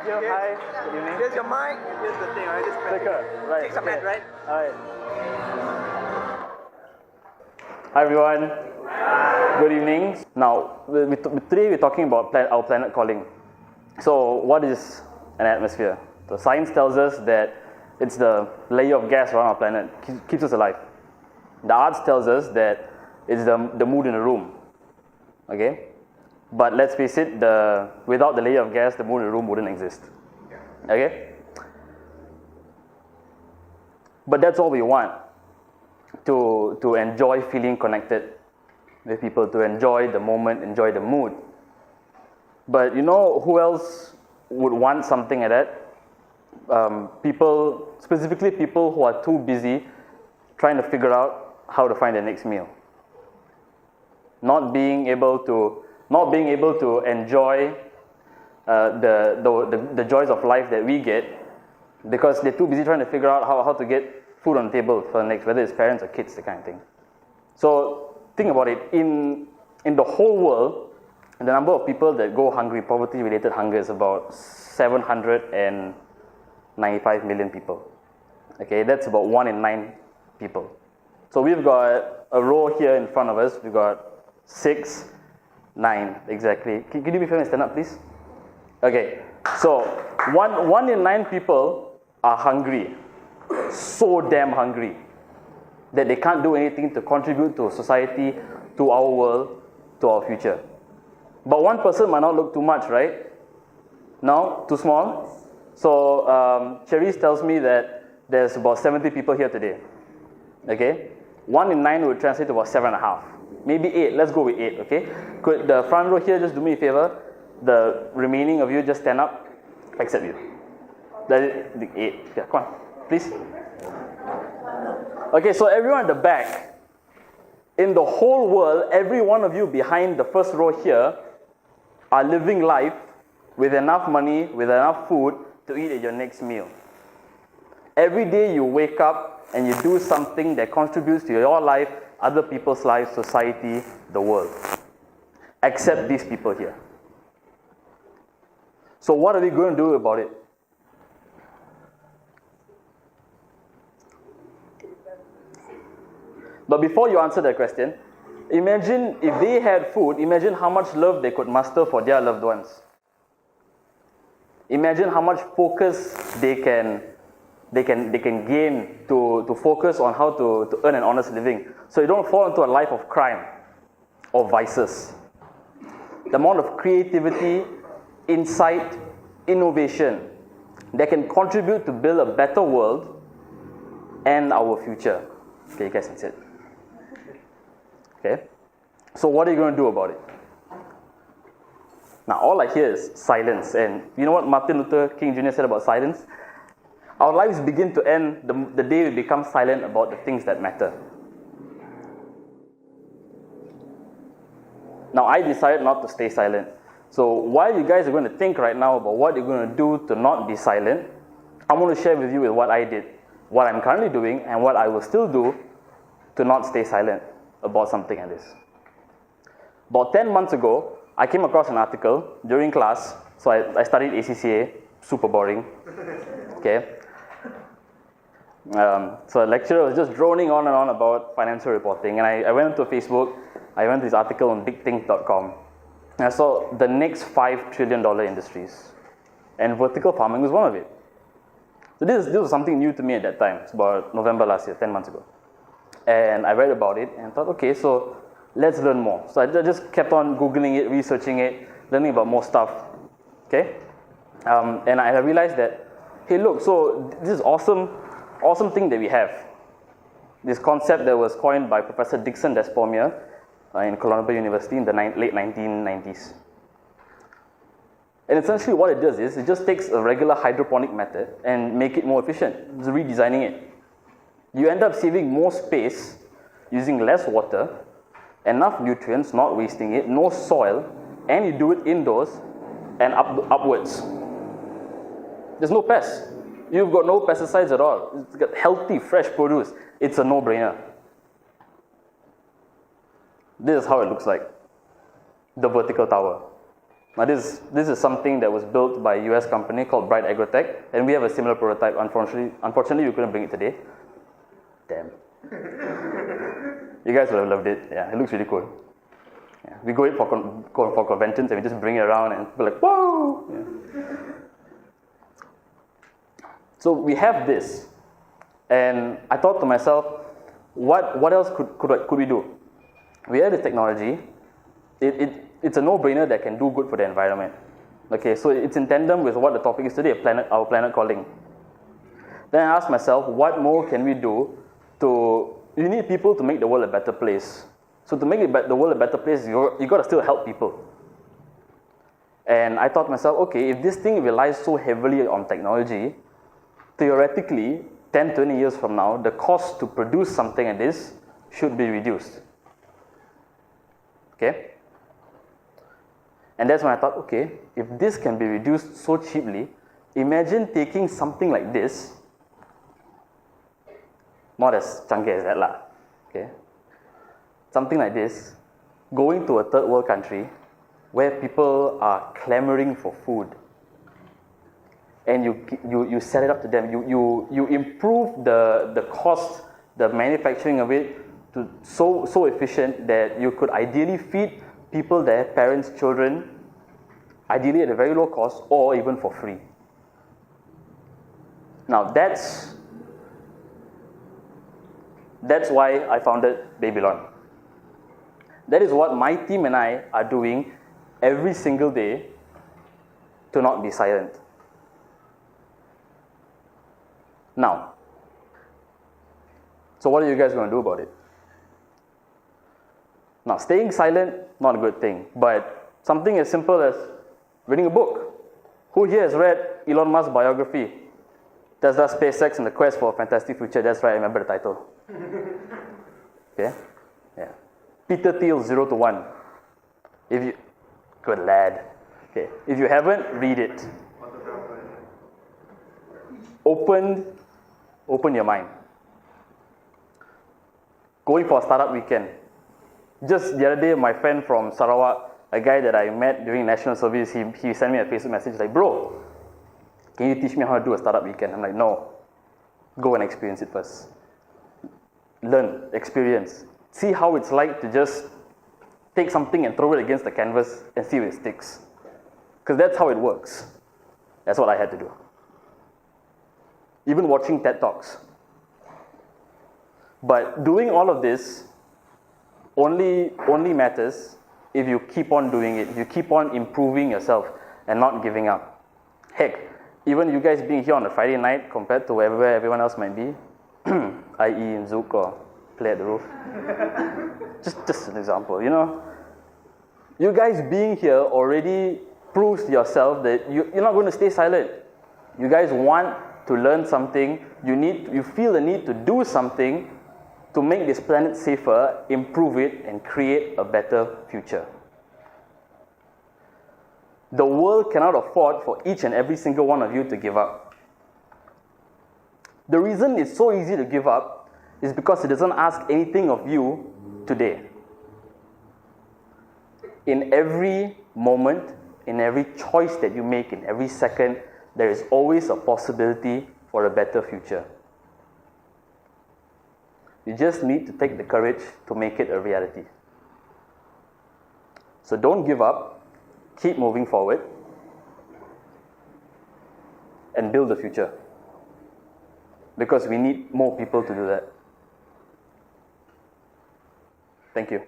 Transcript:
you. Hi. Good evening. Here's your mic. Here's the thing, right? Just press it. Right. Take some hand, right? All right. Hi everyone. Good evening. Now, today we're talking about our planet calling. So, what is an atmosphere? So, science tells us that it's the layer of gas around our planet keeps us alive. The arts tells us that it's the mood in the room. Okay, but let's face it, without the layer of gas, the mood in the room wouldn't exist. Okay, but that's all we want. To enjoy feeling connected with people, to enjoy the moment, enjoy the mood. But you know who else would want something like that? Specifically people who are too busy trying to figure out how to find their next meal. Not being able to enjoy the joys of life that we get because they're too busy trying to figure out how to get food on the table for the next, whether it's parents or kids, that kind of thing. So think about it. In the whole world, the number of people that go hungry, poverty-related hunger, is about 795 million people. Okay, that's about 1 in 9 people. So we've got a row here in front of us. We've got 6, 9, exactly. Can you do me a favor and stand up, please? Okay, so one in 9 people are hungry. So damn hungry that they can't do anything to contribute to society, to our world, to our future. But one person might not look too much, right? No? Too small? So Cherise tells me that there's about 70 people here today. Okay? 1 in 9 would translate to about 7.5. Maybe 8. Let's go with 8, okay? Could the front row here just do me a favor? The remaining of you just stand up, except you. The 8. Yeah, come on. Please. Okay, so everyone at the back, in the whole world, every one of you behind the first row here are living life with enough money, with enough food to eat at your next meal. Every day you wake up and you do something that contributes to your life, other people's lives, society, the world. Except these people here. So what are we going to do about it? But before you answer that question, imagine if they had food, imagine how much love they could muster for their loved ones. Imagine how much focus they can gain to focus on how to earn an honest living. So you don't fall into a life of crime or vices. The amount of creativity, insight, innovation that can contribute to build a better world and our future. Okay, you guys can sit. Okay, so what are you going to do about it? Now, all I hear is silence. And you know what Martin Luther King Jr. said about silence? Our lives begin to end the day we become silent about the things that matter. Now, I decided not to stay silent. So while you guys are going to think right now about what you're going to do to not be silent, I'm going to share with you with what I did, what I'm currently doing, and what I will still do to not stay silent about something like this. About 10 months ago, I came across an article during class. So I studied ACCA, super boring. Okay. So the lecturer was just droning on and on about financial reporting. And I went to Facebook, I went to this article on bigthink.com. And I saw the next $5 trillion industries. And vertical farming was one of it. So this was something new to me at that time. It's about November last year, 10 months ago. And I read about it and thought, okay, so let's learn more. So I just kept on Googling it, researching it, learning about more stuff. Okay? And I realized that, hey, look, so this is awesome thing that we have. This concept that was coined by Professor Dixon Despomier in Columbia University in the late 1990s. And essentially what it does is, it just takes a regular hydroponic method and make it more efficient. It's redesigning it. You end up saving more space, using less water, enough nutrients, not wasting it, no soil, and you do it indoors and upwards. There's no pests. You've got no pesticides at all. It's got healthy, fresh produce. It's a no-brainer. This is how it looks like. The vertical tower. Now this is something that was built by a US company called Bright Agrotech, and we have a similar prototype. Unfortunately, we couldn't bring it today. Damn. You guys would have loved it. Yeah, it looks really cool. Yeah. We go in for conventions and we just bring it around and we're like, whoa! Yeah. So we have this, and I thought to myself, what else could we do? We have this technology. It's a no-brainer that can do good for the environment. Okay, so it's in tandem with what the topic is today, our planet calling. Then I asked myself, what more can we do you need people to make the world a better place. So to make the world a better place, you got to still help people. And I thought to myself, okay, if this thing relies so heavily on technology, theoretically, 10, 20 years from now, the cost to produce something like this should be reduced. Okay? And that's when I thought, okay, if this can be reduced so cheaply, imagine taking something like this, not as chunky as that lah, okay? Something like this, going to a third world country where people are clamoring for food, and you set it up to them, you improve the cost, the manufacturing of it to so efficient that you could ideally feed people, their parents, children, ideally at a very low cost or even for free. Now that's why I founded Babylon. That is what my team and I are doing every single day to not be silent. Now, so what are you guys going to do about it? Now, staying silent, not a good thing, but something as simple as reading a book. Who here has read Elon Musk's biography? Tesla, SpaceX, and the Quest for a Fantastic Future. That's right, I remember the title. Okay? Yeah. Peter Thiel's 0 to 1. Good lad. Okay. If you haven't, read it. Open your mind. Going for a startup weekend. Just the other day, my friend from Sarawak, a guy that I met during national service, he sent me a Facebook message like, bro, can you teach me how to do a startup weekend? I'm like, no. Go and experience it first. Learn, experience. See how it's like to just take something and throw it against the canvas and see if it sticks. Because that's how it works. That's what I had to do. Even watching TED Talks. But doing all of this only matters if you keep on doing it, if you keep on improving yourself and not giving up. Heck, even you guys being here on a Friday night compared to wherever everyone else might be, i.e. in Zouk or play at the roof. just an example, you know. You guys being here already proves to yourself that you're not going to stay silent. You guys want to learn something. You feel the need to do something to make this planet safer, improve it, and create a better future. The world cannot afford for each and every single one of you to give up. The reason it's so easy to give up is because it doesn't ask anything of you today. In every moment, in every choice that you make, in every second, there is always a possibility for a better future. You just need to take the courage to make it a reality. So don't give up, keep moving forward, and build the future. Because we need more people to do that. Thank you.